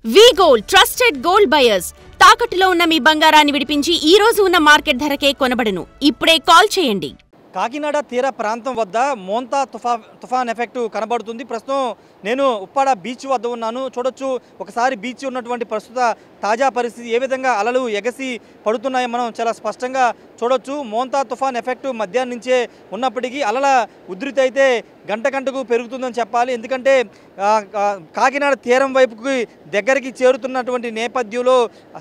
వి gold trusted gold buyers తాకట్టులో ఉన్న మీ బంగారాన్ని విడిపించి ఈ రోజు ఉన్న మార్కెట్ ధరకే కొనబడును. ఇప్పుడే కాల్ చేయండి. కాకినాడ తీర ప్రాంతం వద్ద మోంతా తుఫాన్ ఎఫెక్ట్ కనబడుతుంది. ప్రస్తుతం నేను ఉప్పాడ బీచ్ వద్ద ఉన్నాను. చూడొచ్చు ఒకసారి బీచ్ ఉన్నటువంటి ప్రస్తుత తాజా పరిస్థితి ఏ విధంగా అలలు ఎగసి పడుతున్నాయో మనం చాలా స్పష్టంగా చూడొచ్చు. మోంతా తుఫాన్ ఎఫెక్ట్ మధ్యాహ్నం నుంచే ఉన్నప్పటికీ అలల ఉధృతి అయితే గంటకు పెరుగుతుందని చెప్పాలి. ఎందుకంటే కాకినాడ తీరం వైపుకి దగ్గరికి చేరుతున్నటువంటి నేపథ్యంలో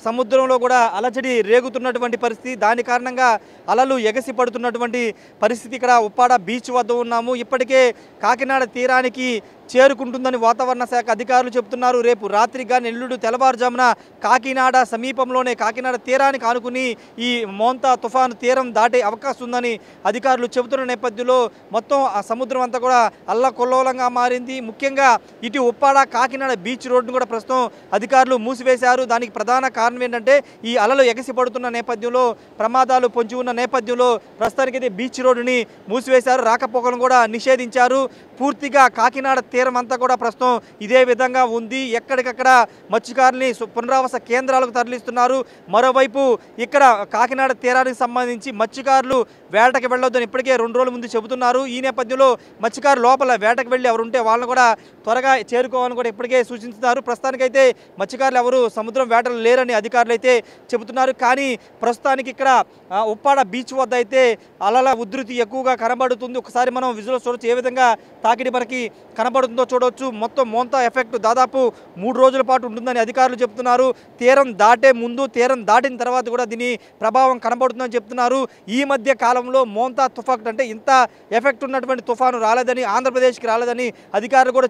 సముద్రంలో కూడా అలజడి రేగుతున్నటువంటి పరిస్థితి. దాని కారణంగా అలలు ఎగసి పడుతున్నటువంటి పరిస్థితి. ఇక్కడ ఉప్పాడ బీచ్ వద్ద ఉన్నాము. ఇప్పటికే కాకినాడ తీరానికి చేరుకుంటుందని వాతావరణ శాఖ అధికారులు చెబుతున్నారు. రేపు రాత్రిగా ఎల్లుండి తెల్లవారుజామున కాకినాడ సమీపంలోనే కాకినాడ తీరానికి ఆనుకుని ఈ మోంతా తుఫాను తీరం దాటే అవకాశం ఉందని అధికారులు చెబుతున్న నేపథ్యంలో మొత్తం ఆ సముద్రం అంతా కూడా అల్లకొల్లోలంగా మారింది. ముఖ్యంగా ఇటు ఉప్పాడ కాకినాడ బీచ్ రోడ్డును కూడా ప్రస్తుతం అధికారులు మూసివేశారు. దానికి ప్రధాన కారణం ఏంటంటే ఈ అలలు ఎగసి పడుతున్న నేపథ్యంలో ప్రమాదాలు పొంచి ఉన్న నేపథ్యంలో ప్రస్తుతానికైతే బీచ్ రోడ్డుని మూసివేశారు. రాకపోకలను కూడా నిషేధించారు. పూర్తిగా కాకినాడ తీరం అంతా కూడా ప్రస్తుతం ఇదే విధంగా ఉంది. ఎక్కడికక్కడ మత్స్యకారుల్ని పునరావాస కేంద్రాలకు తరలిస్తున్నారు. మరోవైపు ఇక్కడ కాకినాడ తీరానికి సంబంధించి మత్స్యకారులు వేటకి వెళ్ళొద్దని ఇప్పటికే 2 రోజుల ముందు చెబుతున్నారు. ఈ నేపథ్యంలో మత్స్యకారులు లోపల వేటకు వెళ్ళి ఎవరుంటే వాళ్ళని కూడా త్వరగా చేరుకోవాలని కూడా ఇప్పటికే సూచిస్తున్నారు. ప్రస్తుతానికైతే మత్స్యకారులు ఎవరు సముద్రం వేటలు లేరని అధికారులు అయితే చెబుతున్నారు. కానీ ప్రస్తుతానికి ఇక్కడ ఉప్పాడ బీచ్ వద్ద అయితే అలల ఉధృతి ఎక్కువగా కనబడుతుంది. ఒకసారి మనం విజువల్స్ చూడొచ్చు ఏ విధంగా తాకిడి మనకి కనబడుతుందో చూడవచ్చు. మొత్తం మోంతా ఎఫెక్ట్ దాదాపు 3 రోజుల పాటు ఉంటుందని అధికారులు చెప్తున్నారు. తీరం దాటే ముందు తీరం దాటిన తర్వాత కూడా దీని ప్రభావం కనబడుతుందని చెప్తున్నారు. ఈ మధ్య కాలంలో మోంతా తుఫాన్ అంటే ఇంత ఎఫెక్ట్ ఉన్నటువంటి తుఫాను రాలేదని, ఆంధ్రప్రదేశ్కి రాలేదని అధికారులు కూడా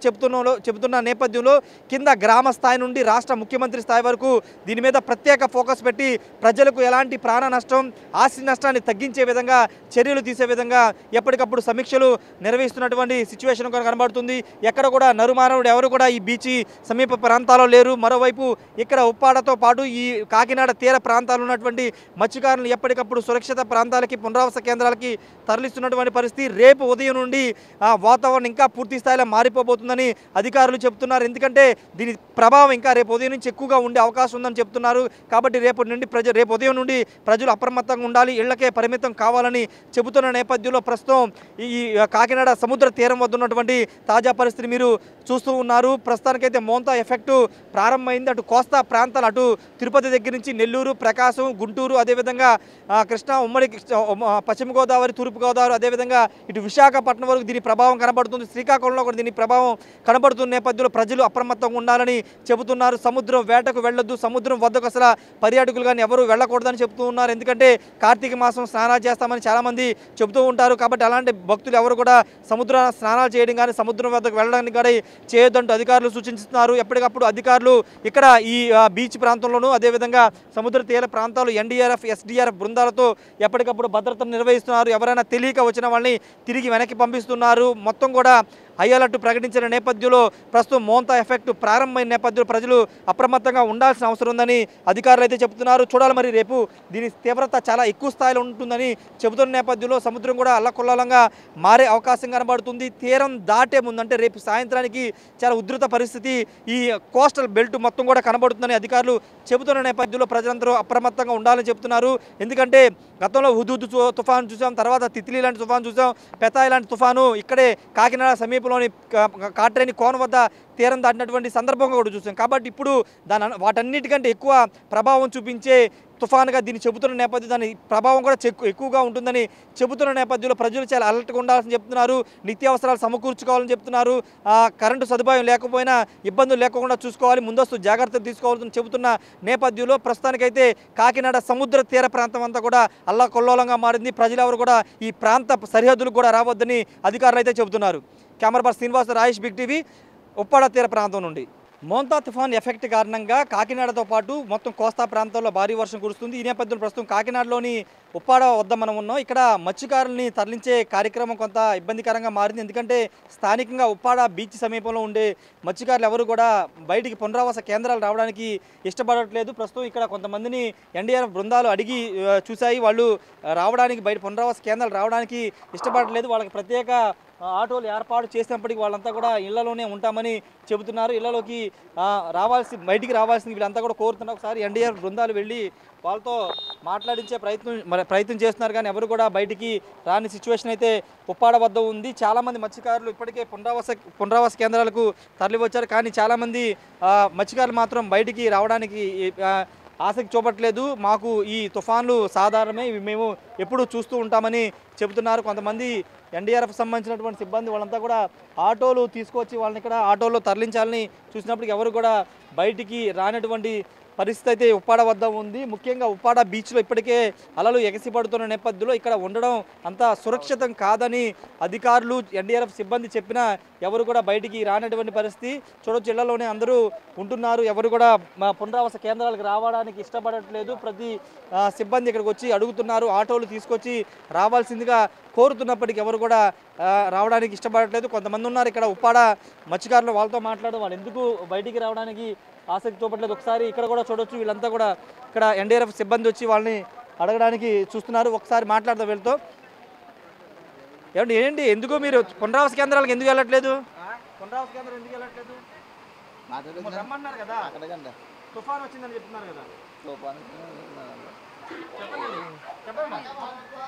చెబుతున్న నేపథ్యంలో కింద గ్రామ స్థాయి నుండి రాష్ట్ర ముఖ్యమంత్రి స్థాయి వరకు దీని మీద ప్రత్యేక ఫోకస్ పెట్టి ప్రజలకు ఎలాంటి ప్రాణ నష్టం, ఆస్తి నష్టాన్ని తగ్గించే విధంగా చర్యలు తీసే విధంగా ఎప్పటికప్పుడు సమీక్షలు నిర్వహిస్తున్నటువంటి సిచ్యువేషన్ కనబడుతుంది. ఎక్కడ కూడా నరుమానవుడు ఎవరు కూడా ఈ బీచ్ సమీప ప్రాంతాల్లో లేరు. మరోవైపు ఇక్కడ ఉప్పాడతో పాటు ఈ కాకినాడ తీర ప్రాంతాలు ఉన్నటువంటి మత్స్యకారులను ఎప్పటికప్పుడు సురక్షిత ప్రాంతాలకి పునరావాస కేంద్రాలకి తరలిస్తున్నటువంటి పరిస్థితి. రేపు ఉదయం నుండి వాతావరణం ఇంకా పూర్తి స్థాయిలో మారిపోబోతుందని అధికారులు చెబుతున్నారు. ఎందుకంటే దీని ప్రభావం ఇంకా రేపు ఉదయం నుంచి ఎక్కువగా ఉండే అవకాశం ఉందని చెప్తున్నారు. కాబట్టి రేపు ఉదయం నుండి ప్రజలు అప్రమత్తంగా ఉండాలి, ఇళ్లకే పరిమితం కావాలని చెబుతున్న నేపథ్యంలో ప్రస్తుతం ఈ కాకినాడ సముద్ర తీరం వద్ద ఉన్నటువంటి తాజా పరిస్థితి మీరు చూస్తూ ఉన్నారు. ప్రస్తుతానికైతే మోంతా ఎఫెక్టు ప్రారంభమైంది. అటు కోస్తా ప్రాంతాలు, అటు తిరుపతి దగ్గర నుంచి నెల్లూరు, ప్రకాశం, గుంటూరు, అదేవిధంగా కృష్ణా, ఉమ్మడి పశ్చిమ గోదావరి, తూర్పు గోదావరి, అదేవిధంగా ఇటు విశాఖపట్నం వరకు దీని ప్రభావం కనబడుతుంది. శ్రీకాకుళంలో కూడా దీని ప్రభావం కనబడుతున్న నేపథ్యంలో ప్రజలు అప్రమత్తంగా ఉండాలని చెబుతున్నారు. సముద్రం వేటకు వెళ్ళొద్దు, సముద్రం వద్దకు అసలు పర్యాటకులు కానీ ఎవరు వెళ్ళకూడదని చెబుతూ ఉన్నారు. ఎందుకంటే కార్తీక మాసం స్నానాలు చేస్తామని చాలామంది చెబుతూ ఉంటారు. కాబట్టి అలాంటి భక్తులు ఎవరు కూడా సముద్ర స్నానాలు చేయడం కానీ సముద్రం వద్దకు వెళ్ళడానికి కానీ చేయొద్దంటూ అధికారులు సూచిస్తున్నారు. ఎప్పటికప్పుడు అధికారులు ఇక్కడ ఈ బీచ్ ప్రాంతంలోనూ అదేవిధంగా సముద్ర తీర ప్రాంతాలు ఎన్డీఆర్ఎఫ్, ఎస్డీఆర్ఎఫ్ బృందాలతో ఎప్పటికప్పుడు భద్రతను నిర్వహిస్తున్నారు. ఎవరైనా తెలియక వచ్చిన వాళ్ళని తిరిగి వెనక్కి పంపిస్తున్నారు. మొత్తం కూడా హై అలర్ట్ ప్రకటించిన నేపథ్యంలో ప్రస్తుతం మోంతా ఎఫెక్ట్ ప్రారంభమైన నేపథ్యంలో ప్రజలు అప్రమత్తంగా ఉండాల్సిన అవసరం ఉందని అధికారులు అయితే చెబుతున్నారు. చూడాలి మరి రేపు దీని తీవ్రత చాలా ఎక్కువ స్థాయిలో ఉంటుందని చెబుతున్న నేపథ్యంలో సముద్రం కూడా అల్లకొల్లాలంగా మారే అవకాశం కనబడుతుంది. తీరం దాటే ముందు అంటే రేపు సాయంత్రానికి చాలా ఉధృత పరిస్థితి ఈ కోస్టల్ బెల్ట్ మొత్తం కూడా కనబడుతుందని అధికారులు చెబుతున్న నేపథ్యంలో ప్రజలందరూ అప్రమత్తంగా ఉండాలని చెబుతున్నారు. ఎందుకంటే గతంలో హుదూద్ తుఫాను చూసాం, తర్వాత తిత్లీ లాంటి తుఫాను చూసాం, పెతాయి లాంటి తుఫాను ఇక్కడే కాకినాడ సమీపంలోని కాట్రేని కోన వద్ద తీరం దాటినటువంటి సందర్భంగా కూడా చూసాం. కాబట్టి ఇప్పుడు వాటన్నిటికంటే ఎక్కువ ప్రభావం చూపించే తుఫానుగా దీన్ని చెబుతున్న నేపథ్యం, దాని ప్రభావం కూడా ఎక్కువగా ఉంటుందని చెబుతున్న నేపథ్యంలో ప్రజలు చాలా అలర్ట్గా ఉండాలని చెప్తున్నారు. నిత్యావసరాలు సమకూర్చుకోవాలని చెప్తున్నారు. కరెంటు సదుపాయం లేకపోయినా ఇబ్బందులు లేకుండా చూసుకోవాలి, ముందస్తు జాగ్రత్తలు తీసుకోవాలని చెబుతున్న నేపథ్యంలో ప్రస్తుతానికైతే కాకినాడ సముద్ర తీర ప్రాంతం అంతా కూడా అల్లకొల్లోలంగా మారింది. ప్రజలు ఎవరు కూడా ఈ ప్రాంత సరిహద్దులకు కూడా రావద్దని అధికారులు అయితే చెబుతున్నారు. Camera person Srinivas, Rayesh, Big TV, Uppada తీర ప్రాంతం నుండి. మోంతా తుఫాన్ ఎఫెక్ట్ కారణంగా కాకినాడతో పాటు మొత్తం కోస్తా ప్రాంతాల్లో భారీ వర్షం కురుస్తుంది. ఈ నేపథ్యంలో ప్రస్తుతం కాకినాడలోని ఉప్పాడ వద్ద మనం ఉన్నాం. ఇక్కడ మత్స్యకారుల్ని తరలించే కార్యక్రమం కొంత ఇబ్బందికరంగా మారింది. ఎందుకంటే స్థానికంగా ఉప్పాడ బీచ్ సమీపంలో ఉండే మత్స్యకారులు ఎవరు కూడా బయటికి పునరావాస కేంద్రాలు రావడానికి ఇష్టపడట్లేదు. ప్రస్తుతం ఇక్కడ కొంతమందిని ఎన్డీఆర్ఎఫ్ బృందాలు అడిగి చూశాయి. వాళ్ళు రావడానికి బయట పునరావాస కేంద్రాలు రావడానికి ఇష్టపడట్లేదు. వాళ్ళకి ప్రత్యేక ఆటోలు ఏర్పాటు చేసినప్పటికీ వాళ్ళంతా కూడా ఇళ్లలోనే ఉంటామని చెబుతున్నారు. ఇళ్లలోకి బయటికి రావాల్సింది వీళ్ళంతా కూడా కోరుతున్నారు. ఒకసారి ఎన్డీఆర్ బృందాలు వెళ్ళి వాళ్ళతో మాట్లాడించే ప్రయత్నం చేస్తున్నారు, కానీ ఎవరు కూడా బయటికి రాని సిచ్యువేషన్ అయితే ఉప్పాడ వద్ద ఉంది. చాలామంది మత్స్యకారులు ఇప్పటికే పునరావాస కేంద్రాలకు తరలి వచ్చారు, కానీ చాలామంది మత్స్యకారులు మాత్రం బయటికి రావడానికి ఆసక్తి చూపట్లేదు. మాకు ఈ తుఫాన్లు సాధారణమే, ఇవి మేము ఎప్పుడు చూస్తూ ఉంటామని చెబుతున్నారు. కొంతమంది ఎన్డీఆర్ఎఫ్ సంబంధించినటువంటి సిబ్బంది వాళ్ళంతా కూడా ఆటోలు తీసుకొచ్చి వాళ్ళని ఇక్కడ ఆటోలో తరలించాలని చూసినప్పటికీ ఎవరు కూడా బయటికి రానటువంటి పరిస్థితి అయితే ఉప్పాడ వద్ద ఉంది. ముఖ్యంగా ఉప్పాడ బీచ్లో ఇప్పటికే అలలు ఎగసిపడుతున్న నేపథ్యంలో ఇక్కడ ఉండడం అంత సురక్షితం కాదని అధికారులు ఎన్డీఆర్ఎఫ్ సిబ్బంది చెప్పినా ఎవరు కూడా బయటికి రానటువంటి పరిస్థితి చూడొచ్చు. ఇళ్లలోనే అందరూ ఉంటున్నారు, ఎవరు కూడా పునరావాస కేంద్రాలకు రావడానికి ఇష్టపడట్లేదు. ప్రతి సిబ్బంది ఇక్కడికి వచ్చి అడుగుతున్నారు, ఆటోలు తీసుకొచ్చి రావాల్సిందిగా కోరుతున్నప్పటికీ ఎవరు కూడా రావడానికి ఇష్టపడట్లేదు. కొంతమంది ఉన్నారు ఇక్కడ ఉప్పాడ మత్స్యకారులు, వాళ్ళతో మాట్లాడడం వాళ్ళు ఎందుకు బయటికి రావడానికి ఆసక్తి చూపట్లేదు. ఒకసారి ఇక్కడ కూడా చూడొచ్చు, వీళ్ళంతా కూడా ఇక్కడ ఎన్డీఆర్ఎఫ్ సిబ్బంది వచ్చి వాళ్ళని అడగడానికి చూస్తున్నారు. ఒకసారి మాట్లాడదాం వీళ్ళతో. ఏంటి ఎందుకు మీరు పునరావాస కేంద్రాలకు ఎందుకు వెళ్ళట్లేదు? పునరావాస కేంద్రం ఎందుకు వెళ్ళట్లేదు? రమ్మన్నారు కదా, తుఫాన్ వచ్చిందని చెప్తున్నారు కదా,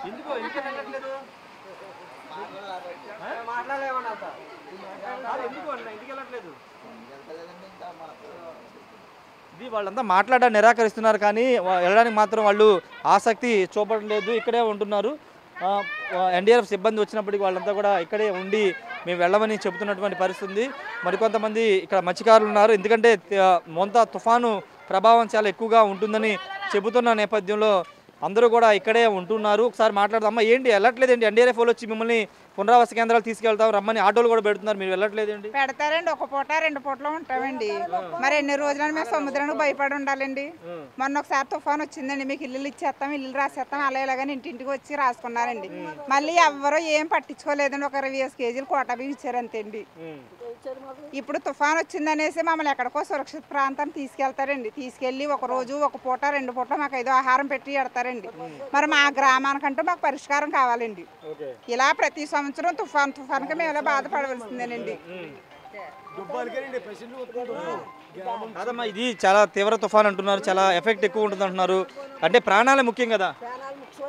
ఎందుకు వెళ్ళట్లేదు? ఎందుకు వెళ్ళట్లేదు? ఇది వాళ్ళంతా మాట్లాడడానికి నిరాకరిస్తున్నారు, కానీ వెళ్ళడానికి మాత్రం వాళ్ళు ఆసక్తి చూపట్లేదు, ఇక్కడే ఉంటున్నారు. ఎన్డీఆర్ఎఫ్ సిబ్బంది వచ్చినప్పటికీ వాళ్ళంతా కూడా ఇక్కడే ఉండి మేము వెళ్ళమని చెబుతున్నటువంటి పరిస్థితి ఉంది. మరికొంతమంది ఇక్కడ మత్స్యకారులు ఉన్నారు, ఎందుకంటే మోంతా తుఫాను ప్రభావం చాలా ఎక్కువగా ఉంటుందని చెబుతున్న నేపథ్యంలో అందరూ కూడా ఇక్కడే ఉంటున్నారు. ఒకసారి మాట్లాడదాం. ఏంటి వెళ్ళట్లేదండి? ఎన్డీఆర్ఎఫ్ వాళ్ళు వచ్చి మిమ్మల్ని పునరావాస కేంద్రాలు తీసుకెళ్తాం రమ్మని ఆటోలు కూడా పెడుతున్నారు, మీరు వెళ్ళట్లేదండి? పెడతారండి, ఒక పూట 2 పూటలో ఉంటామండి. మరి ఎన్ని రోజులని మేము సముద్రానికి భయపడి ఉండాలండి? మొన్న ఒకసారి తుఫాన్ వచ్చిందండి, మీకు ఇల్లు ఇచ్చేస్తాం, ఇల్లు రాసేస్తాం, అలా ఇలాగని ఇంటింటికి వచ్చి రాసుకున్నారండి. మళ్ళీ ఎవరో ఏం పట్టించుకోలేదండి, ఒక 20 కేజీలు కోటా బియ్యం ఇచ్చారు అంతేండి. ఇప్పుడు తుఫాన్ వచ్చిందనేసి మమ్మల్ని ఎక్కడికో సురక్షిత ప్రాంతాన్ని తీసుకెళ్తారండి. తీసుకెళ్ళి ఒక రోజు, ఒక పూట, 2 పూట మాకు ఏదో ఆహారం పెట్టి పెడతారండి. మరి మా గ్రామానికంటూ మాకు పరిష్కారం కావాలండి. ఇలా ప్రతి సంవత్సరం తుఫాన్కి మేము ఇలా బాధపడవలసిందేనండి. కాదమ్మా, ఇది చాలా తీవ్ర తుఫాన్ అంటున్నారు, చాలా ఎఫెక్ట్ ఎక్కువ ఉంటుంది అంటున్నారు, అంటే ప్రాణాలే ముఖ్యం కదా?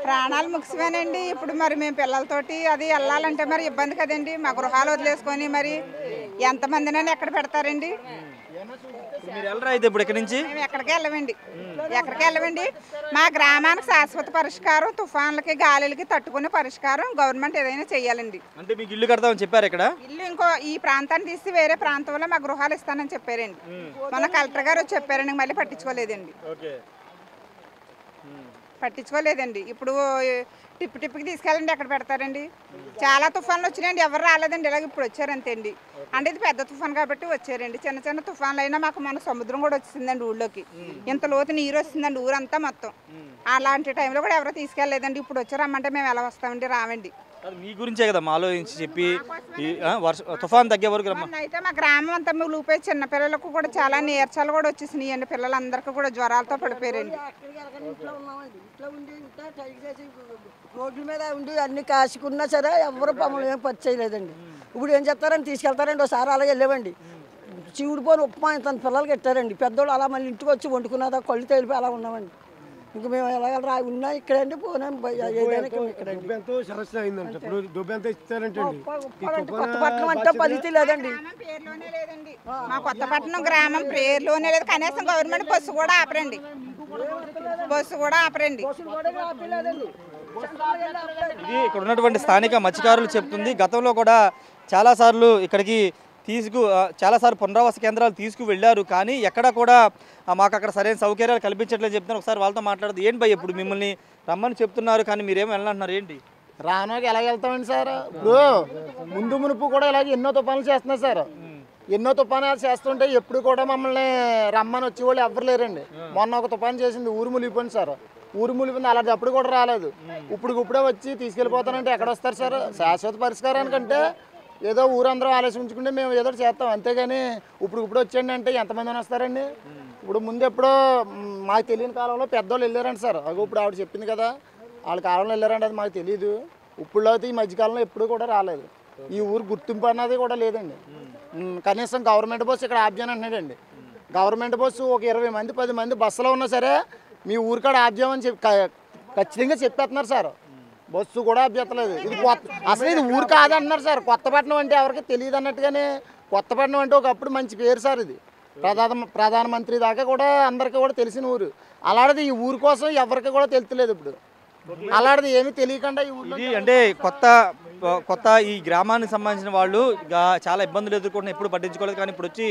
ప్రాణాలు ముఖ్యమేనండి. ఇప్పుడు మరి మేము పిల్లలతోటి అది వెళ్ళాలంటే మరి ఇబ్బంది కదండి. మా గృహాలు వదిలేసుకొని మరి ఎంతమందినైనా ఎక్కడ పెడతారండి? ఇప్పుడు ఇక్కడ నుంచి మేము ఎక్కడికి వెళ్ళమండి. మా గ్రామానికి శాశ్వత పరిష్కారం, తుఫాన్లకి గాలిలకి తట్టుకునే పరిష్కారం గవర్నమెంట్ ఏదైనా చెయ్యాలండి. అంటే మీకు ఇల్లు కడతామని చెప్పారు ఇక్కడ? ఇల్లు ఇంకో ఈ ప్రాంతాన్ని తీసి వేరే ప్రాంతంలో మా గృహాలు ఇస్తానని చెప్పారండి. మన కలెక్టర్ గారు వచ్చి చెప్పారండి, మళ్ళీ పట్టించుకోలేదండి. ఇప్పుడు టిప్పికి తీసుకెళ్ళండి, ఎక్కడ పెడతారండి? చాలా తుఫాన్లు వచ్చినాయండి, ఎవరు రాలేదండి, ఇలాగ ఇప్పుడు వచ్చారంతే అండి. అంటే ఇది పెద్ద తుఫాన్ కాబట్టి వచ్చారండి. చిన్న చిన్న తుఫాన్లు అయినా మాకు మన సముద్రం కూడా వచ్చిందండి ఊళ్ళోకి, ఇంత లోతు నీరు వస్తుందండి ఊరంతా మొత్తం. అలాంటి టైంలో కూడా ఎవరో తీసుకెళ్ళలేదండి. ఇప్పుడు వచ్చారమ్మంటే మేము ఎలా వస్తామండి? రావండి. మీ గురించే కదా ఆలోచించి చెప్పి తుఫాన్ తగ్గే వరకు అయితే మా గ్రామం అంతా ఊపిపోయి చిన్నపిల్లలకు కూడా చాలా నీరసాలు కూడా వచ్చేసినాయండి. పిల్లలందరికీ కూడా జ్వరాలతో పడిపోయారండి. రోడ్ల మీద ఉండి అన్ని కాసుకున్నా సరే ఎవరు మమ్మల్ని ఏం పచ్చి చేయలేదండి. ఇప్పుడు ఏం చేస్తారని తీసుకెళ్తారండి. ఒకసారి అలాగే వెళ్ళామండి, చీవుడిపోని ఉప్మా తన పిల్లలకి పెట్టారండి. పెద్దోళ్ళు అలా మళ్ళీ ఇంటికి వచ్చి వండుకున్నదా కళ్ళు తేలిపోయి అలా ఉన్నామండి. ఇంక మేము ఎలాగ ఉన్నా ఇక్కడండి, పోనా కొత్తపట్నం అంటే పరిస్థితి లేదండి. మా కొత్తపట్నం గ్రామం పేరులోనే లేదు, కనీసం గవర్నమెంట్ బస్సు కూడా ఆపరండి. ఇది ఇక్కడ ఉన్నటువంటి స్థానిక మత్స్యకారులు చెప్తుంది. గతంలో కూడా చాలాసార్లు ఇక్కడికి చాలాసార్లు పునరావాస కేంద్రాలు తీసుకువెళ్ళారు, కానీ ఎక్కడ కూడా మాకు అక్కడ సరైన సౌకర్యాలు కల్పించట్లేదు చెప్తున్నారు. ఒకసారి వాళ్ళతో మాట్లాడదు. ఏంటి భయ్, ఇప్పుడు మిమ్మల్ని రమ్మని చెప్తున్నారు కానీ మీరేమో వెళ్ళంటున్నారు, ఏంటి? రానోకి ఎలాగ వెళ్తామండి సార్? ఇప్పుడు ముందు మునుపు కూడా ఇలాగ ఎన్నో తుఫాన్లు చేస్తున్నారు సార్. ఎన్నో తుఫానాలు చేస్తుంటే ఎప్పుడు కూడా మమ్మల్ని రమ్మని వచ్చేవాళ్ళు ఎవరు లేరండి. మొన్న ఒక తుఫాన్ చేసింది, ఊరు మునిగిపోయింది సార్. ఊరు మునిగిపోయింది, అలాంటి అప్పుడు కూడా రాలేదు. ఇప్పుడే వచ్చి తీసుకెళ్ళిపోతానంటే ఎక్కడ వస్తారు సార్? శాశ్వత పరిష్కారానికంటే ఏదో ఊరందరూ ఆలోచించుకుంటే మేము ఏదో చేస్తాం, అంతేగాని ఇప్పుడు వచ్చేయండి అంటే ఎంతమంది వస్తారండి? ఇప్పుడు ముందు ఎప్పుడో మాకు తెలియని కాలంలో పెద్దోళ్ళు వెళ్ళారండి సార్. ఇప్పుడు ఆవిడ చెప్పింది కదా, వాళ్ళ కాలంలో వెళ్ళారంటే అది మాకు తెలియదు. ఇప్పుడు అయితే ఈ మధ్యకాలంలో ఎప్పుడు కూడా రాలేదు. ఈ ఊరు గుర్తింపు అన్నది కూడా లేదండి. కనీసం గవర్నమెంట్ బస్సు ఇక్కడ ఆప్ చేయని అంటున్నాడండి. గవర్నమెంట్ బస్సు ఒక 20 మంది 10 మంది బస్సులో ఉన్నా సరే మీ ఊరికాడ ఆప్ చేయమని ఖచ్చితంగా చెప్పేస్తున్నారు సార్. బస్సు కూడా ఆప్ చేస్తలేదు. ఇది అసలు ఇది ఊరు కాదంటున్నారు సార్. కొత్తపట్నం అంటే ఎవరికి తెలియదు అన్నట్టుగానే, కొత్తపట్నం అంటే ఒకప్పుడు మంచి పేరు సార్. ఇది ప్రధానమంత్రి దాకా కూడా అందరికీ కూడా తెలిసిన ఊరు. అలాంటిది ఈ ఊరు కోసం ఎవరికి కూడా తెలుస్తలేదు. ఇప్పుడు అలాంటిది ఏమీ తెలియకుండా ఈ ఊరు అంటే కొత్త ఈ గ్రామానికి సంబంధించిన వాళ్ళు చాలా ఇబ్బందులు ఎదుర్కొంటున్న ఎప్పుడు పట్టించుకోలేదు. కానీ ఇప్పుడు వచ్చి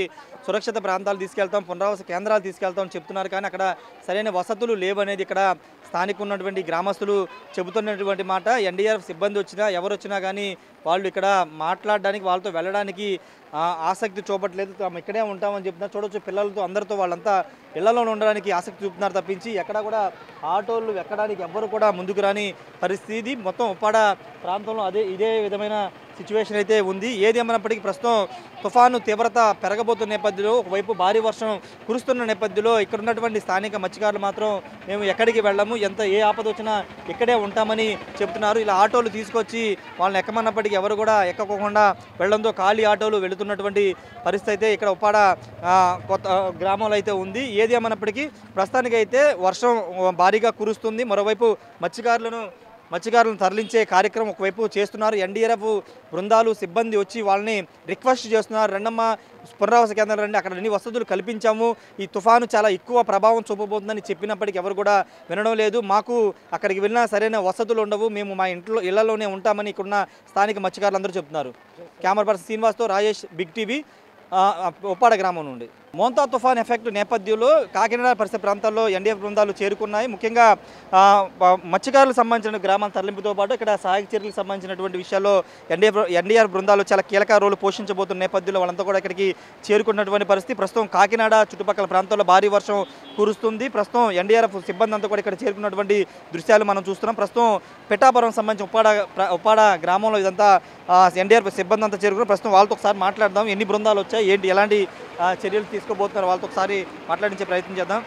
సురక్షిత ప్రాంతాలు తీసుకెళ్తాం, పునరావాస కేంద్రాలు తీసుకెళ్తాం అని చెప్తున్నారు. కానీ అక్కడ సరైన వసతులు లేవనేది ఇక్కడ స్థానిక ఉన్నటువంటి గ్రామస్తులు చెబుతున్నటువంటి మాట. ఎన్డీఆర్ఎఫ్ సిబ్బంది వచ్చినా ఎవరు వచ్చినా కానీ వాళ్ళు ఇక్కడ మాట్లాడడానికి వాళ్ళతో వెళ్ళడానికి ఆసక్తి చూపట్లేదు. తాము ఇక్కడే ఉంటామని చెప్తున్నారు. చూడవచ్చు పిల్లలతో అందరితో వాళ్ళంతా ఇళ్లలో ఉండడానికి ఆసక్తి చూపుతున్నారు తప్పించి ఎక్కడ కూడా ఆటోలు ఎక్కడానికి ఎవ్వరు కూడా ముందుకు రాని పరిస్థితి మొత్తం ఉప్పాడ ప్రాంతంలో ఇదే విధమైన సిచ్యువేషన్ అయితే ఉంది. ఏది ఏమైనప్పటికీ ప్రస్తుతం తుఫాను తీవ్రత పెరగబోతున్న నేపథ్యంలో ఒకవైపు భారీ వర్షం కురుస్తున్న నేపథ్యంలో ఇక్కడ ఉన్నటువంటి స్థానిక మత్స్యకారులు మాత్రం మేము ఎక్కడికి వెళ్ళము, ఏ ఆపద వచ్చినా ఇక్కడే ఉంటామని చెప్తున్నారు. ఇలా ఆటోలు తీసుకొచ్చి వాళ్ళని ఎక్కమన్నప్పటికీ ఎవరు కూడా ఎక్కకోకుండా వెళ్ళడంతో ఖాళీ ఆటోలు వెళుతున్నటువంటి పరిస్థితి అయితే ఇక్కడ ఉప్పాడ కొత్త గ్రామంలో అయితే ఉంది. ఏది ఏమైనప్పటికీ ప్రస్తుతానికి అయితే వర్షం భారీగా కురుస్తుంది. మరోవైపు మత్స్యకారులను తరలించే కార్యక్రమం ఒకవైపు చేస్తున్నారు. ఎన్డీఆర్ఎఫ్ బృందాలు సిబ్బంది వచ్చి వాళ్ళని రిక్వెస్ట్ చేస్తున్నారు. రెండమ్మ పునరావాస కేంద్రం రండి, అక్కడ అన్ని వసతులు కల్పించాము, ఈ తుఫాను చాలా ఎక్కువ ప్రభావం చూపబోతుందని చెప్పినప్పటికీ ఎవరు కూడా వినడం లేదు. మాకు అక్కడికి వెళ్ళినా సరైన వసతులు ఉండవు, మేము మా ఇళ్లలోనే ఉంటామని ఇక్కడున్న స్థానిక మత్స్యకారులు అందరూ చెప్తున్నారు. కెమెరా పర్సన్ శ్రీనివాస్తో రాజేష్, బిగ్ టీవీ, ఉప్పాడ గ్రామం నుండి. మోంతా తుఫాన్ ఎఫెక్ట్ నేపథ్యంలో కాకినాడ పరిసర ప్రాంతాల్లో ఎన్డీఎఫ్ బృందాలు చేరుకున్నాయి. ముఖ్యంగా మత్స్యకారులకు సంబంధించిన గ్రామాల తరలింపుతో పాటు ఇక్కడ సహాయక చర్యలకు సంబంధించినటువంటి విషయాల్లో ఎన్డీఆర్ బృందాలు చాలా కీలక రోలు పోషించబోతున్న నేపథ్యంలో వాళ్ళంతా కూడా ఇక్కడికి చేరుకున్నటువంటి పరిస్థితి. ప్రస్తుతం కాకినాడ చుట్టుపక్కల ప్రాంతాల్లో భారీ వర్షం కురుస్తుంది. ప్రస్తుతం ఎన్డీఆర్ఎఫ్ సిబ్బంది అంతా కూడా ఇక్కడ చేరుకున్నటువంటి దృశ్యాలు మనం చూస్తున్నాం. ప్రస్తుతం పిఠాపురం సంబంధించిన ఉప్పాడ గ్రామంలో ఇదంతా ఎన్డీఆర్ఎఫ్ సిబ్బంది అంతా చేరుకుని ప్రస్తుతం వాళ్ళతో ఒకసారి మాట్లాడదాం. ఎన్ని బృందాలు వచ్చాయి, ఏంటి, ఎలాంటి చర్యలు తీసుకోబోతున్నారు, వాళ్ళతో ఒకసారి మాట్లాడించే ప్రయత్నం చేద్దాం.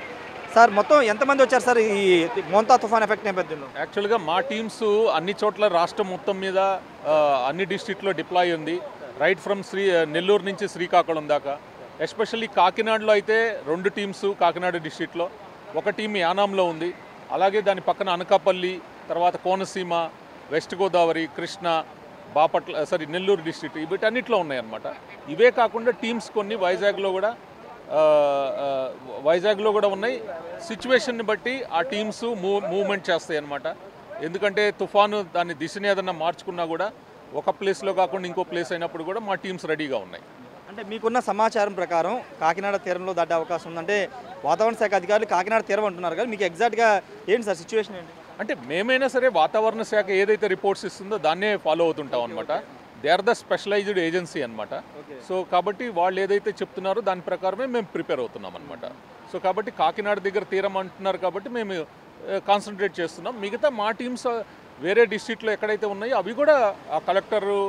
సార్ మొత్తం ఎంతమంది వచ్చారు సార్ ఈ మోంతా తుఫాన్ ఎఫెక్ట్ నేపథ్యంలో? యాక్చువల్గా మా టీమ్స్ అన్ని చోట్ల రాష్ట్రం మొత్తం మీద అన్ని డిస్ట్రిక్ట్లో డిప్లాయ్ ఉంది. రైట్ ఫ్రమ్ నెల్లూరు నుంచి శ్రీకాకుళం దాకా. ఎస్పెషల్లీ కాకినాడలో అయితే 2 టీమ్స్ కాకినాడ డిస్ట్రిక్ట్లో, ఒక టీం యానాంలో ఉంది. అలాగే దాని పక్కన అనకాపల్లి, తర్వాత కోనసీమ, వెస్ట్ గోదావరి, కృష్ణ, నెల్లూరు డిస్ట్రిక్ట్ వీటన్నిటిలో ఉన్నాయన్నమాట. ఇవే కాకుండా టీమ్స్ కొన్ని వైజాగ్లో కూడా ఉన్నాయి. సిచ్యువేషన్ని బట్టి ఆ టీమ్స్ మూవ్మెంట్ చేస్తాయి అన్నమాట. ఎందుకంటే తుఫాను దాని దిశని ఏదన్నా మార్చుకున్నా కూడా ఒక ప్లేస్లో కాకుండా ఇంకో ప్లేస్ అయినప్పుడు కూడా మా టీమ్స్ రెడీగా ఉన్నాయి. అంటే మీకున్న సమాచారం ప్రకారం కాకినాడ తీరంలో దాటే అవకాశం ఉందంటే వాతావరణ శాఖ అధికారులు కాకినాడ తీరం అంటున్నారు కదా, మీకు ఎగ్జాక్ట్గా ఏంటి సార్ సిచ్యువేషన్ ఏంటి? అంటే మేమైనా సరే వాతావరణ శాఖ ఏదైతే రిపోర్ట్స్ ఇస్తుందో దాన్నే ఫాలో అవుతుంటాం అనమాట. They are the specialised agency అనమాట. సో కాబట్టి వాళ్ళు ఏదైతే చెప్తున్నారో దాని ప్రకారమే మేము ప్రిపేర్ అవుతున్నాం అనమాట. సో కాబట్టి కాకినాడ దగ్గర తీరం అంటున్నారు కాబట్టి మేము కాన్సన్ట్రేట్ చేస్తున్నాం. మిగతా మా టీమ్స్ వేరే డిస్ట్రిక్ట్లో ఎక్కడైతే ఉన్నాయో అవి కూడా ఆ కలెక్టరు,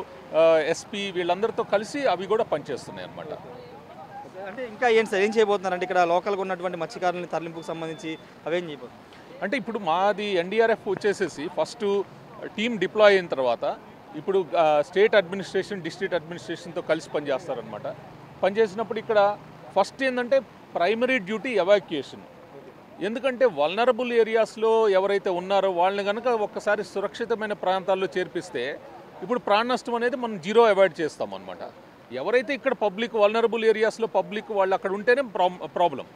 ఎస్పీ వీళ్ళందరితో కలిసి అవి కూడా పనిచేస్తున్నాయి అన్నమాట. అంటే ఇంకా ఏంటి సార్, ఏం చేయబోతున్నారంటే ఇక్కడ లోకల్గా ఉన్నటువంటి మత్స్యకారులని తరలింపుకు సంబంధించి అవేం చేయబోతున్నారు? అంటే ఇప్పుడు మాది ఎన్డీఆర్ఎఫ్ వచ్చేసేసి ఫస్ట్ టీమ్ డిప్లాయ్ అయిన తర్వాత ఇప్పుడు స్టేట్ అడ్మినిస్ట్రేషన్, డిస్ట్రిక్ట్ అడ్మినిస్ట్రేషన్తో కలిసి పనిచేస్తారనమాట. పనిచేసినప్పుడు ఇక్కడ ఫస్ట్ ఏంటంటే ప్రైమరీ డ్యూటీ ఎవాక్యుయేషన్. ఎందుకంటే వల్నరబుల్ ఏరియాస్లో ఎవరైతే ఉన్నారో వాళ్ళని కనుక ఒక్కసారి సురక్షితమైన ప్రాంతాల్లో చేర్పిస్తే ఇప్పుడు ప్రాణ నష్టం అనేది మనం 0 అవాయిడ్ చేస్తాం అనమాట. ఎవరైతే ఇక్కడ పబ్లిక్ వల్నరబుల్ ఏరియాస్లో పబ్లిక్ వాళ్ళు అక్కడ ఉంటేనే ప్రాబ్లం.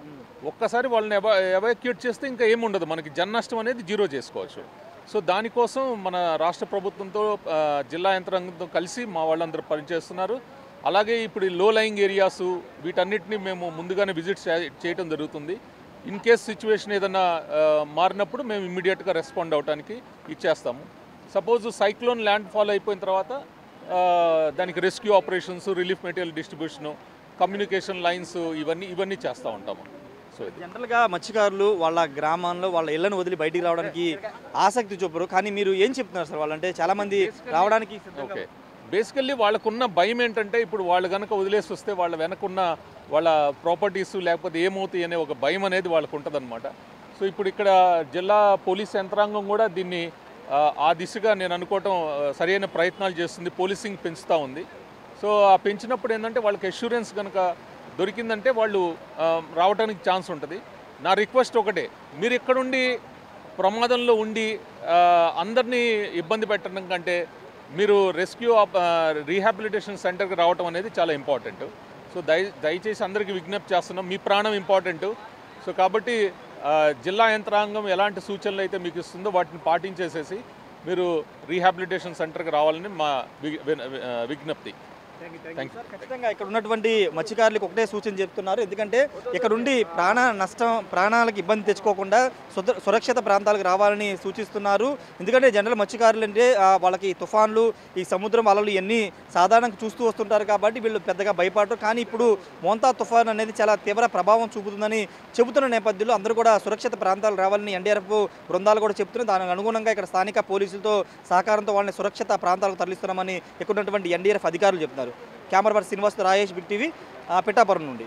ఒక్కసారి వాళ్ళని ఎవాక్యుయేట్ చేస్తే ఇంకా ఏముండదు, మనకి జన నష్టం అనేది 0 చేసుకోవచ్చు. సో దానికోసం మన రాష్ట్ర ప్రభుత్వంతో జిల్లా యంత్రాంగంతో కలిసి మా వాళ్ళందరూ పనిచేస్తున్నారు. అలాగే ఇప్పుడు లో లయింగ్ ఏరియాస్ వీటన్నిటిని మేము ముందుగానే విజిట్ చేయడం జరుగుతుంది. ఇన్ కేస్ సిచ్యువేషన్ ఏదైనా మారినప్పుడు మేము ఇమ్మీడియట్గా రెస్పాండ్ అవడానికి ఇచ్చేస్తాము. సపోజ్ సైక్లోన్ ల్యాండ్ ఫాల్ అయిపోయిన తర్వాత దానికి rescue operations, relief material distribution, communication lines ఇవన్నీ చేస్తూ ఉంటాము. సో జనరల్గా మత్స్యకారులు వాళ్ళ గ్రామంలో వాళ్ళ ఇళ్లను వదిలి బయటికి రావడానికి ఆసక్తి చూపరు, కానీ మీరు ఏం చెప్తున్నారు సార్? వాళ్ళంటే చాలామంది రావడానికి ఓకే, బేసికల్లీ వాళ్ళకున్న భయం ఏంటంటే ఇప్పుడు వాళ్ళు కనుక వదిలేసి వస్తే వాళ్ళ వెనకున్న వాళ్ళ ప్రాపర్టీస్ లేకపోతే ఏమవుతాయి అనే ఒక భయం అనేది వాళ్ళకు ఉంటుందన్నమాట. సో ఇప్పుడు ఇక్కడ జిల్లా పోలీస్ యంత్రాంగం కూడా దీన్ని ఆ దిశగా నేను అనుకోవటం సరైన ప్రయత్నాలు చేస్తుంది, పోలీసింగ్ పెంచుతూ ఉంది. సో ఆ పెంచినప్పుడు ఏంటంటే వాళ్ళకి అష్యూరెన్స్ కనుక దొరికిందంటే వాళ్ళు రావడానికి ఛాన్స్ ఉంటుంది. నా రిక్వెస్ట్ ఒకటే, మీరు ఇక్కడుండి ప్రమాదంలో ఉండి అందరినీ ఇబ్బంది పెట్టడం కంటే మీరు రెస్క్యూ రీహాబిలిటేషన్ సెంటర్కి రావడం అనేది చాలా ఇంపార్టెంట్. సో దయచేసి అందరికీ విజ్ఞప్తి చేస్తున్నాం, మీ ప్రాణం ఇంపార్టెంట్. సో కాబట్టి జిల్లా యంత్రాంగం ఎలాంటి సూచనలు అయితే మీకు ఇస్తుందో వాటిని పాటించేసేసి మీరు రీహాబిలిటేషన్ సెంటర్కి రావాలని మా విజ్ఞప్తి. ఖచ్చితంగా ఇక్కడ ఉన్నటువంటి మత్స్యకారులకు ఒకటే సూచన చెప్తున్నారు. ఎందుకంటే ఇక్కడ ఉండి ప్రాణాలకు ఇబ్బంది తెచ్చుకోకుండా సురక్షిత ప్రాంతాలకు రావాలని సూచిస్తున్నారు. ఎందుకంటే జనరల్ మత్స్యకారులు అంటే వాళ్ళకి తుఫాన్లు, ఈ సముద్రం అలలు ఇవన్నీ సాధారణంగా చూస్తూ వస్తుంటారు కాబట్టి వీళ్ళు పెద్దగా భయపడరు. కానీ ఇప్పుడు మోంతా తుఫాన్ అనేది చాలా తీవ్ర ప్రభావం చూపుతుందని చెబుతున్న నేపథ్యంలో అందరూ కూడా సురక్షిత ప్రాంతాలు రావాలని ఎన్డీఆర్ఎఫ్ బృందాలు కూడా చెప్తున్నాయి. దానికి అనుగుణంగా ఇక్కడ స్థానిక పోలీసులతో సహకారంతో వాళ్ళని సురక్షిత ప్రాంతాలకు తరలిస్తున్నామని ఇక్కడ ఉన్నటువంటి ఎన్డీఆర్ఎఫ్ అధికారులు చెప్తున్నారు. Camera person Srinivas, Rayesh, Big TV, Pithapuram నుండి.